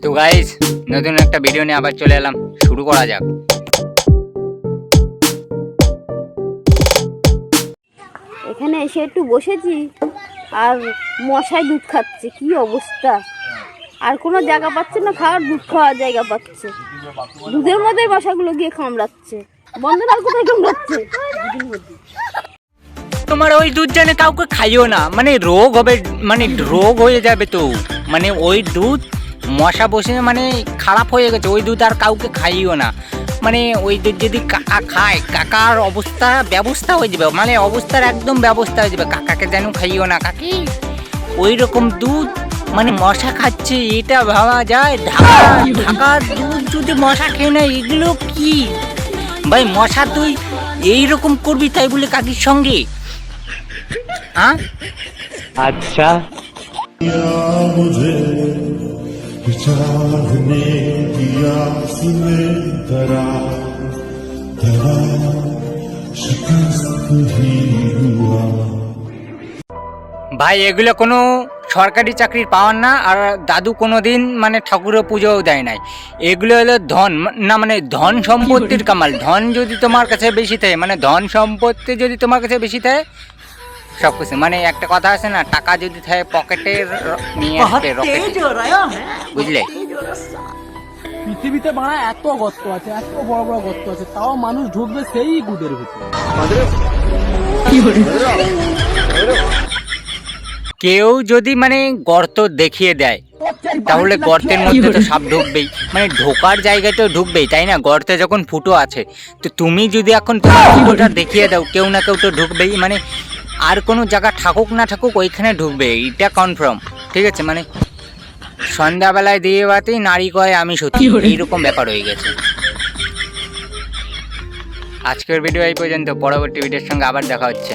তো গাইস, নতুন একটা ভিডিও নিয়ে আবার চলে এলাম। শুরু করা যাক। এখানে এসে একটু বসেছি আর মশায় দুধ খাচ্ছে, কি অবস্থা। আর কোনো জায়গা পাচ্ছে না খাওয়ার, দুধ খাওয়ার জায়গা পাচ্ছে, দুধের মধ্যে মশাগুলো গিয়ে কামড়াচ্ছে। বন্ধ না, কোথায় কামড়াচ্ছে? তোমার ওই দুধ জানে কাউকে খাইও না, মানে রোগ হবে, মানে রোগ হয়ে যাবে। তো মানে ওই দুধ মশা বসে মানে খারাপ হয়ে গেছে, ওই দুধ আর কাউকে খাইও না। মানে ওই দুধ যদি কাকা খায়, কাকার ব্যবস্থা হয়ে যাবে, মানে অবস্থার একদম ব্যবস্থা হয়ে যাবে। কাকাকে যেন খাইও না কাকি, ওই রকম দুধ মানে মশা খাচ্ছে, এটা ভাবা যায়? ঢাকার দুধ যদি মশা খেয়ে নেয়, এগুলো কি ভাই? মশা তুই এইরকম করবি তাই বলে কাকির সঙ্গে? हाँ? अच्छा मुझे चाहने की आस में धरा शिकस्त ही हुआ। ভাই এগুলো কোনো সরকারি চাকরির পাওয়ার না। আর দাদু কোনো দিন মানে ঠাকুরের পুজোও দেয় নাই। এগুলো হলো ধন, না মানে ধন সম্পত্তির কামাল। ধন যদি তোমার কাছে বেশি থাকে, মানে ধন সম্পত্তি যদি তোমার কাছে বেশি থাকে, সব কিছু মানে একটা কথা আছে না, টাকা যদি থাকে পকেটে নিয়ে আসবে রকেটে, বুঝলে? পৃথিবীতে বাড়া এত গর্ত আছে, এত বড় বড় গর্ত আছে, তাও মানুষ ঢুকবে সেই গুদের ভিতরে। কেউ যদি মানে গর্ত দেখিয়ে দেয়, তাহলে গর্তের মধ্যে তো সাপ ঢুকবেই, মানে ঢোকার জায়গায় তো ঢুকবেই, তাই না? গর্তে যখন ফুটো আছে, তো তুমি যদি এখন তোমার ফুটোটা দেখিয়ে দাও, কেউ না কেউ তো ঢুকবেই। মানে আর কোনো জায়গা থাকুক না থাকুক, ওইখানে ঢুকবে, এটা কনফার্ম, ঠিক আছে? মানে সন্ধ্যাবেলায় দিয়ে বাতেই নারী কয় আমি সত্যি, এইরকম ব্যাপার হয়ে গেছে। আজকের ভিডিও এই পর্যন্ত, পরবর্তী ভিডিওর সঙ্গে আবার দেখা হচ্ছে।